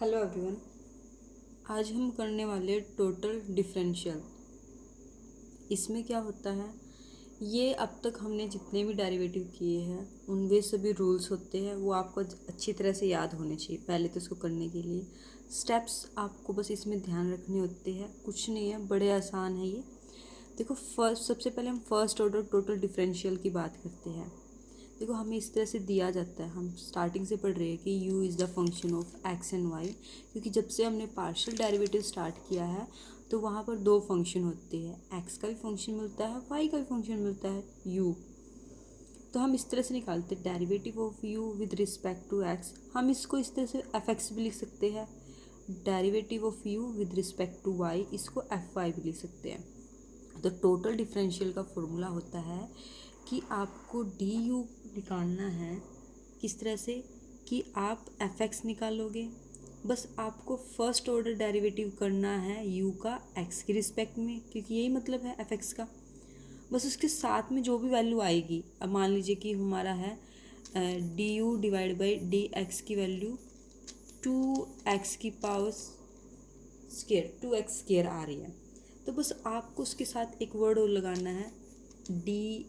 Hello everyone. आज हम करने वाले टोटल डिफरेंशियल। इसमें क्या होता है, ये अब तक हमने जितने भी डेरिवेटिव किए हैं उनमें सभी रूल्स होते हैं, वो आपको अच्छी तरह से याद होने चाहिए। पहले तो इसको करने के लिए स्टेप्स आपको बस इसमें ध्यान रखने होते हैं, कुछ नहीं है, बड़े आसान है ये। देखो, सबसे पहले हम फर्स्ट ऑर्डर टोटल डिफरेंशियल की बात करते हैं। देखो, हमें इस तरह से दिया जाता है, हम स्टार्टिंग से पढ़ रहे हैं कि u is the function of x and y, क्योंकि जब से हमने पार्शियल डेरिवेटिव स्टार्ट किया है तो वहाँ पर दो फंक्शन होते हैं, x का भी फंक्शन मिलता है, y का भी फंक्शन मिलता है u। तो हम इस तरह से निकालते हैं derivative of u with respect to x। हम इसको इस तरह से fx भी लिख सकते हैं, derivative of u with respect to y इसको fy भी लिख सकते हैं। तो टोटल डिफरेंशियल का फॉर्मूला होता है कि आपको डी यू निकालना है। किस तरह से कि आप एफ एक्स निकालोगे, बस आपको फर्स्ट ऑर्डर डेरिवेटिव करना है यू का एक्स के रिस्पेक्ट में, क्योंकि यही मतलब है एफ एक्स का। बस उसके साथ में जो भी वैल्यू आएगी, अब मान लीजिए कि हमारा है D you divide by D x की वैल्यू 2x की पावर स्केयर 2x स्केयर आ रही है, तो बस आपको उसके साथ एक वर्ड और लगाना है डी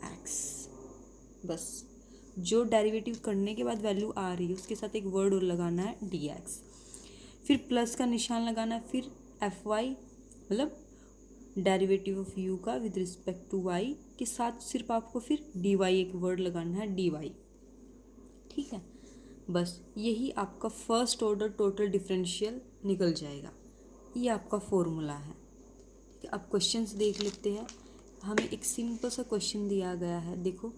एक्स। बस जो डेरिवेटिव करने के बाद वैल्यू आ रही है उसके साथ एक वर्ड और लगाना है डी एक्स, फिर प्लस का निशान लगाना है, फिर एफ वाई मतलब डेरिवेटिव ऑफ यू का विद रिस्पेक्ट टू वाई के साथ सिर्फ आपको फिर डी वाई एक वर्ड लगाना है डी वाई। ठीक है, बस यही आपका फर्स्ट ऑर्डर टोटल डिफरेंशियल निकल जाएगा। ये आपका फॉर्मूला है। ठीक है, अब क्वेश्चंस देख लेते हैं। हमें एक सिंपल सा क्वेश्चन दिया गया है, देखो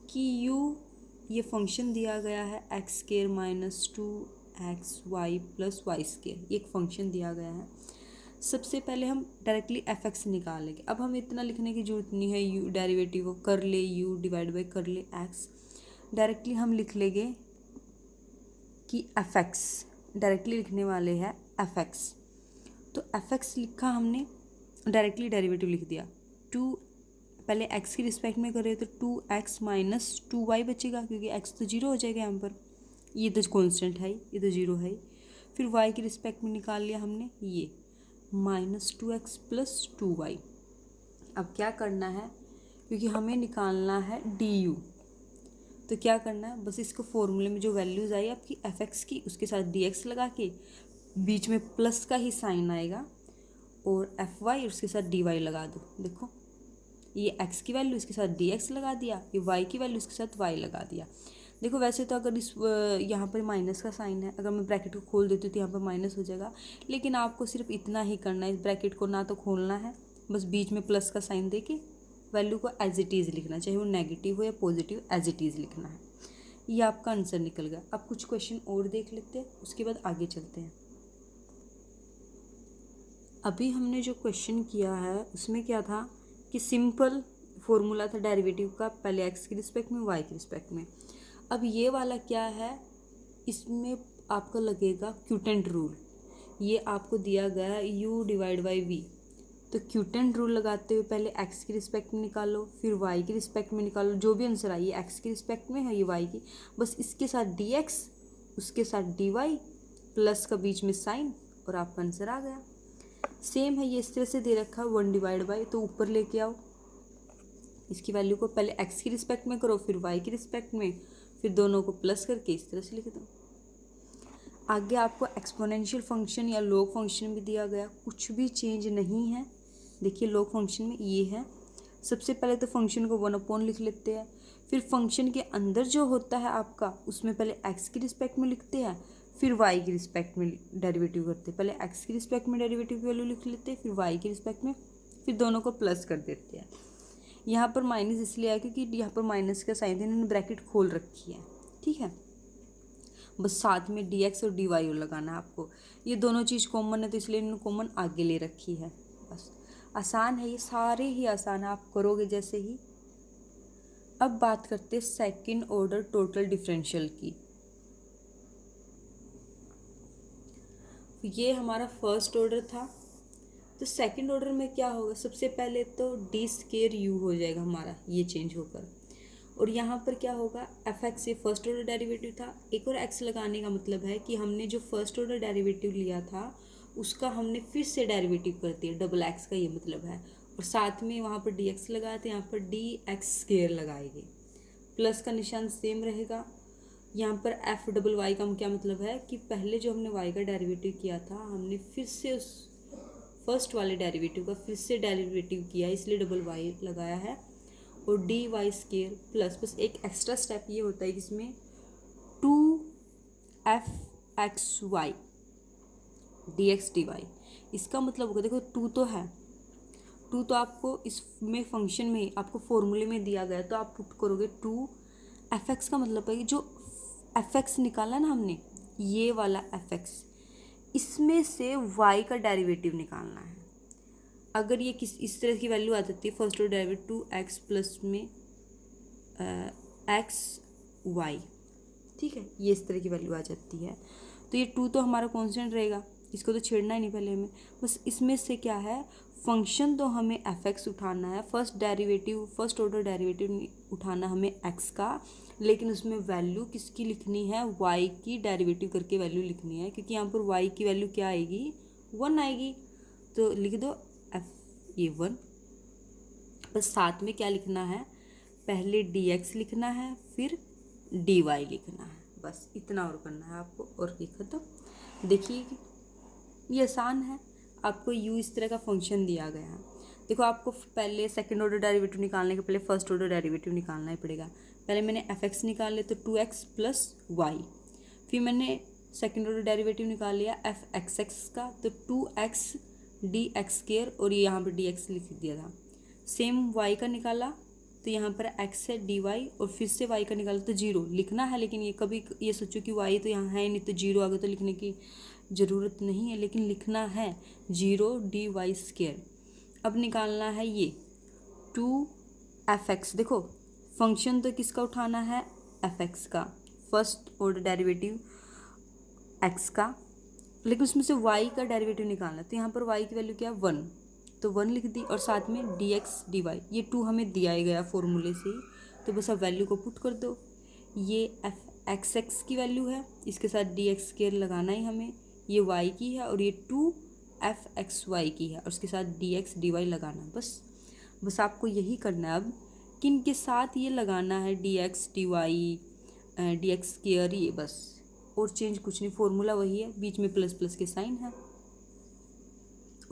कि u ये फंक्शन दिया गया है x square minus 2xy plus y square, ये एक फंक्शन दिया गया है। सबसे पहले हम डायरेक्टली एफ एक्स निकालेंगे। अब हमें इतना लिखने की जरूरत नहीं है, यू डेरिवेटिव कर ले u डिवाइड बाई कर ले एक्स, डायरेक्टली हम लिख लेंगे कि एफ एक्स, डायरेक्टली लिखने वाले हैं एफ एक्स। तो एफ एक्स लिखा हमने, डायरेक्टली डेरिवेटिव लिख दिया। टू पहले x की रिस्पेक्ट में करें तो 2x माइनस 2y बचेगा, क्योंकि x तो जीरो हो जाएगा यहाँ पर, ये तो कांस्टेंट है, ये तो जीरो है। फिर y की रिस्पेक्ट में निकाल लिया हमने ये माइनस 2x प्लस 2y। अब क्या करना है, क्योंकि हमें निकालना है du, तो क्या करना है, बस इसको फॉर्मूले में जो वैल्यूज़ आई आपकी एफ एक्स की उसके साथ dx लगा के बीच में प्लस का ही साइन आएगा और एफ वाई और उसके साथ डी वाई लगा दो। देखो, ये x की वैल्यू इसके साथ dx लगा दिया, ये y की वैल्यू इसके साथ y लगा दिया। देखो, वैसे तो अगर इस यहाँ पर माइनस का साइन है, अगर मैं ब्रैकेट को खोल देती हूँ तो यहाँ पर माइनस हो जाएगा, लेकिन आपको सिर्फ इतना ही करना है, इस ब्रैकेट को ना तो खोलना है, बस बीच में प्लस का साइन दे के वैल्यू को एज इट इज़ लिखना, चाहे वो नेगेटिव हो या पॉजिटिव, एज इट इज़ लिखना है। ये आपका आंसर निकल गया। अब कुछ क्वेश्चन और देख लेते हैं, उसके बाद आगे चलते हैं। अभी हमने जो क्वेश्चन किया है उसमें क्या था कि सिंपल फॉर्मूला था डेरिवेटिव का, पहले x की रिस्पेक्ट में y की रिस्पेक्ट में। अब ये वाला क्या है, इसमें आपका लगेगा क्यूटेंट रूल। ये आपको दिया गया है u डिवाइड बाई v, तो क्यूटेंट रूल लगाते हुए पहले x की रिस्पेक्ट में निकालो, फिर y की रिस्पेक्ट में निकालो, जो भी आंसर आई ये x की रिस्पेक्ट में है, ये y की, बस इसके साथ dx उसके साथ dy प्लस का बीच में साइन और आपका आंसर आ गया। सेम है, ये इस तरह से दे रखा है 1 डिवाइड बाई, तो ऊपर लेके आओ, इसकी वैल्यू को पहले x की रिस्पेक्ट में करो, फिर y की रिस्पेक्ट में, फिर दोनों को प्लस करके इस तरह से लिख दो। आगे आपको एक्सपोनेंशियल फंक्शन या लॉग फंक्शन भी दिया गया, कुछ भी चेंज नहीं है। देखिए, लॉग फंक्शन में ये है, सबसे पहले तो फंक्शन को 1/, लिख लेते हैं, फिर फंक्शन के अंदर जो होता है आपका उसमें पहले x की रिस्पेक्ट में लिखते हैं, फिर y की रिस्पेक्ट में डेरिवेटिव करते हैं। पहले x की रिस्पेक्ट में डेरिवेटिव की वैल्यू लिख लेते हैं, फिर y की रिस्पेक्ट में, फिर दोनों को प्लस कर देते हैं। यहाँ पर माइनस इसलिए आया क्योंकि यहाँ पर माइनस का साइन था, इन्होंने ब्रैकेट खोल रखी है। ठीक है, बस साथ में dx और dy और लगाना है आपको। ये दोनों चीज़ कॉमन है तो इसलिए इन्होंने कॉमन आगे ले रखी है। बस आसान है, ये सारे ही आसान है, आप करोगे जैसे ही। अब बात करते हैं सेकंड ऑर्डर टोटल डिफरेंशियल की। ये हमारा फर्स्ट ऑर्डर था, तो सेकंड ऑर्डर में क्या होगा, सबसे पहले तो डी स्केयर यू हो जाएगा हमारा, ये चेंज होकर, और यहाँ पर क्या होगा, एफ एक्स ये फर्स्ट ऑर्डर डेरिवेटिव था। एक और एक्स लगाने का मतलब है कि हमने जो फर्स्ट ऑर्डर डेरिवेटिव लिया था उसका हमने फिर से डेरिवेटिव कर दिया, डबल एक्स का ये मतलब है। और साथ में वहाँ पर डी एक्स लगाए थे, यहाँ पर डी एक्स स्क्वायर लगाएंगे, प्लस का निशान सेम रहेगा। यहाँ पर एफ डबल वाई का क्या मतलब है कि पहले जो हमने वाई का डेरिवेटिव किया था हमने फिर से उस फर्स्ट वाले डेरिवेटिव का फिर से डेरिवेटिव किया, इसलिए डबल वाई लगाया है। और डी वाई स्क्वायर प्लस, बस एक एक्स्ट्रा स्टेप ये होता है जिसमें two f x y d x d y, इसका मतलब होगा, देखो टू तो है, टू तो आपको इसमें फंक्शन में आपको फॉर्मूले में दिया गया है, तो आप पुट करोगे टू एफ एक्स का मतलब है कि जो एफ एक्स निकाला ना हमने, ये वाला एफ एक्स, इसमें से वाई का डेरिवेटिव निकालना है। अगर ये इस तरह की वैल्यू आ जाती है, first order derivative two x plus में एक्स वाई, ठीक है, ये इस तरह की वैल्यू आ जाती है, तो ये टू तो हमारा कांस्टेंट रहेगा, इसको तो छेड़ना ही नहीं पहले हमें। बस इसमें से क्या है, फंक्शन तो हमें एफ एक्स उठाना है, फर्स्ट ऑर्डर डेरिवेटिव उठाना हमें एक्स का, लेकिन उसमें वैल्यू किसकी लिखनी है, वाई की डेरिवेटिव करके वैल्यू लिखनी है, क्योंकि यहाँ पर वाई की वैल्यू क्या आएगी, 1 आएगी, तो लिख दो एफ ये 1। बस साथ में क्या लिखना है, पहले डी एक्स लिखना है फिर डी वाई लिखना है, बस इतना और करना है आपको, और ये खत्म। देखिए ये आसान है, आपको यू इस तरह का फंक्शन दिया गया है। देखो आपको पहले सेकंड ऑर्डर डेरिवेटिव निकालने के पहले फर्स्ट ऑर्डर डेरिवेटिव निकालना ही पड़ेगा। पहले मैंने एफ एक्स निकाल लिया तो 2x प्लस वाई, फिर मैंने सेकंड ऑर्डर डेरिवेटिव निकाल लिया एफ एक्स एक्स का, तो 2x डी एक्स स्क्वायर, और ये यहाँ पर डी एक्स लिख दिया था। सेम y का निकाला तो यहाँ पर x है dy, और फिर से y का निकाला तो 0 लिखना है, लेकिन ये कभी ये सोचो कि y तो यहाँ है नहीं तो 0 आगे तो लिखने की ज़रूरत नहीं है, लेकिन लिखना है 0 dy स्क्वायर। अब निकालना है ये 2f(x), देखो फंक्शन तो किसका उठाना है, f(x) का, फर्स्ट ऑर्डर डेरिवेटिव x का, लेकिन उसमें से y का डेरिवेटिव निकालना, तो यहाँ पर y की वैल्यू क्या है 1, तो 1 लिख दी, और साथ में dx dy, ये 2 हमें दिया ही गया फॉर्मूले से, तो बस अब वैल्यू को पुट कर दो। ये एफ एक्स एक्स की वैल्यू है, इसके साथ डी एक्स स्क्वायर लगाना ही हमें, ये y की है, और ये 2f(x(y) की है, और उसके साथ dx dy लगाना। बस आपको यही करना है अब, किन के साथ ये लगाना है, dx dy dx स्क्वायर, ये बस, और चेंज कुछ नहीं, फॉर्मूला वही है, बीच में प्लस प्लस के साइन है।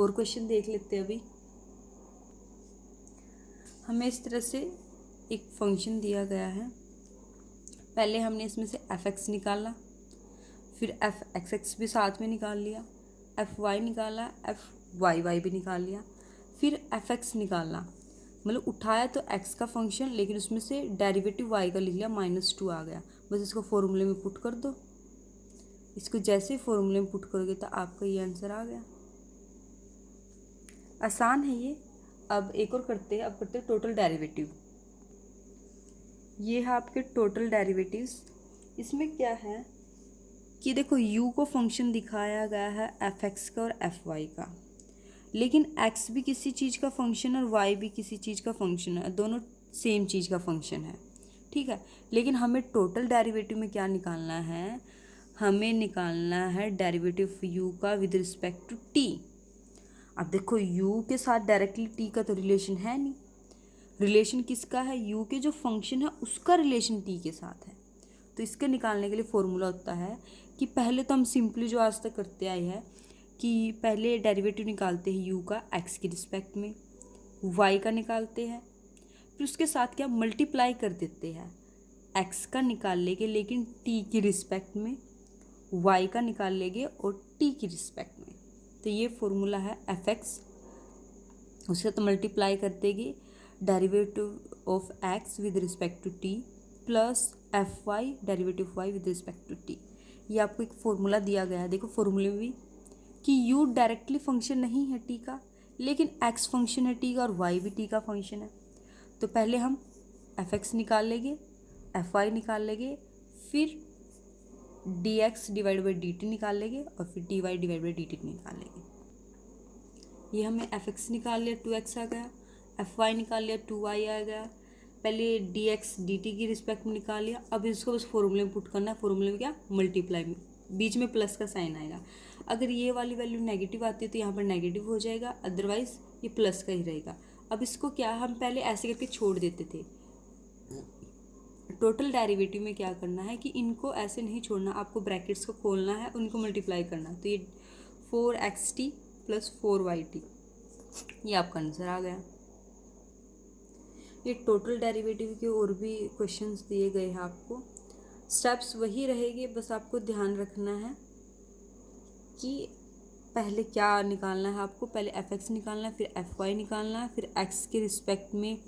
और क्वेश्चन देख लेते हैं। अभी हमें इस तरह से एक फंक्शन दिया गया है, पहले हमने इसमें से एफ एक्स निकाला, फिर एफ एक्स एक्स भी साथ में निकाल लिया, एफ वाई निकाला, एफ वाई वाई भी निकाल लिया, फिर एफ एक्स निकालना, मतलब उठाया तो एक्स का फंक्शन, लेकिन उसमें से डेरिवेटिव वाई का लिख लिया, -2 आ गया। बस इसको फॉर्मूले में पुट कर दो, इसको जैसे फॉर्मूले में पुट करोगे तो आपका ये आंसर आ गया। आसान है ये। अब एक और करते हैं, अब करते हैं टोटल डेरिवेटिव। ये है आपके टोटल डेरिवेटिव्स। इसमें क्या है कि देखो u को फंक्शन दिखाया गया है एफ एक्स का और एफ वाई का, लेकिन x भी किसी चीज़ का फंक्शन है और y भी किसी चीज़ का फंक्शन है, दोनों सेम चीज़ का फंक्शन है, ठीक है। लेकिन हमें टोटल डेरिवेटिव में क्या निकालना है, हमें निकालना है डेरिवेटिव u का विद रिस्पेक्ट टू t। अब देखो u के साथ डायरेक्टली t का तो रिलेशन है नहीं, रिलेशन किसका है, u के जो फंक्शन है उसका रिलेशन t के साथ है। तो इसके निकालने के लिए फॉर्मूला होता है कि पहले तो हम सिंपली जो आज तक करते आए हैं कि पहले डेरिवेटिव निकालते हैं u का x के रिस्पेक्ट में, y का निकालते हैं, फिर उसके साथ क्या मल्टीप्लाई कर देते हैं, x का निकाल लेंगे लेकिन t की रिस्पेक्ट में, y का निकाल लेंगे और t की रिस्पेक्ट में। तो ये फॉर्मूला है एफ एक्स, उससे तो मल्टीप्लाई कर देंगे derivative of x with respect to t plus F Y derivative y with respect to t। ये आपको एक फॉर्मूला दिया गया है, देखो फॉर्मूले में भी कि u डायरेक्टली फंक्शन नहीं है t का, लेकिन x फंक्शन है t का और y भी t का फंक्शन है। तो पहले हम एफ एक्स निकाल लेंगे, एफ वाई निकाल लेंगे, फिर D X divide by D T निकाल लेंगे, और फिर D Y divide by D T निकाल लेंगे। ये हमने एफ एक्स निकाल लिया 2x आ गया, एफ वाई निकाल लिया 2y आ गया, पहले डी एक्स डी टी की रिस्पेक्ट में निकाल लिया, अब इसको बस फॉर्मूले में पुट करना है। फॉर्मूले में क्या, मल्टीप्लाई में बीच में प्लस का साइन आएगा। अगर ये वाली वैल्यू नेगेटिव आती है तो यहाँ पर नेगेटिव हो जाएगा, अदरवाइज ये प्लस का ही रहेगा। अब इसको क्या, हम पहले ऐसे करके छोड़ देते थे। टोटल डेरिवेटिव में क्या करना है कि इनको ऐसे नहीं छोड़ना, आपको ब्रैकेट्स को खोलना है, उनको मल्टीप्लाई करना। तो ये 4xt प्लस 4yt, ये आपका आंसर आ गया। ये टोटल डेरिवेटिव के और भी क्वेश्चंस दिए गए हैं आपको, स्टेप्स वही रहेंगे, बस आपको ध्यान रखना है कि पहले क्या निकालना है आपको। पहले f(x) निकालना है, फिर fy निकालना है, फिर x के रिस्पेक्ट में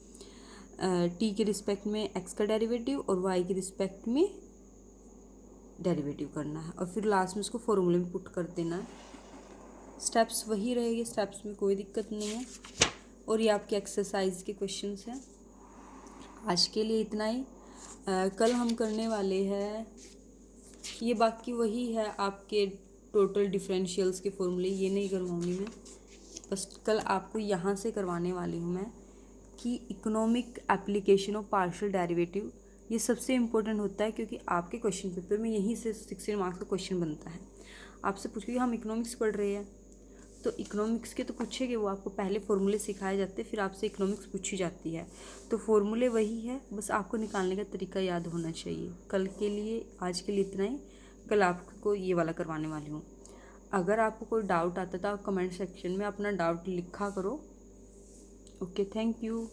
t के रिस्पेक्ट में x का डेरिवेटिव और y के रिस्पेक्ट में डेरिवेटिव करना है, और फिर लास्ट में उसको फॉर्मूले में पुट कर देना है। स्टेप्स वही रहेंगे, स्टेप्स में कोई दिक्कत नहीं है। और ये आपके एक्सरसाइज के क्वेश्चंस हैं। आज के लिए इतना ही। कल हम करने वाले हैं, ये बाकी वही है आपके टोटल डिफरेंशियल्स के फॉर्मूले, ये नहीं करवाऊंगी मैं, बस कल आपको यहाँ से करवाने वाली हूँ मैं कि economic application of partial derivative. ये सबसे इम्पोर्टेंट होता है क्योंकि आपके क्वेश्चन पेपर में यहीं से 16 मार्क्स का क्वेश्चन बनता है। आपसे पूछ के हम इकोनॉमिक्स पढ़ रहे हैं तो इकोनॉमिक्स के तो पूछेंगे, वो आपको पहले फॉर्मूले सिखाए जाते हैं, फिर आपसे इकोनॉमिक्स पूछी जाती है। तो फॉर्मूले वही है, बस आपको निकालने का तरीका याद होना चाहिए। कल के लिए, आज के लिए इतना ही। कल आपको ये वाला करवाने वाली हूँ। अगर आपको कोई डाउट आता तो आप कमेंट सेक्शन में अपना डाउट लिखा करो। Okay, thank you.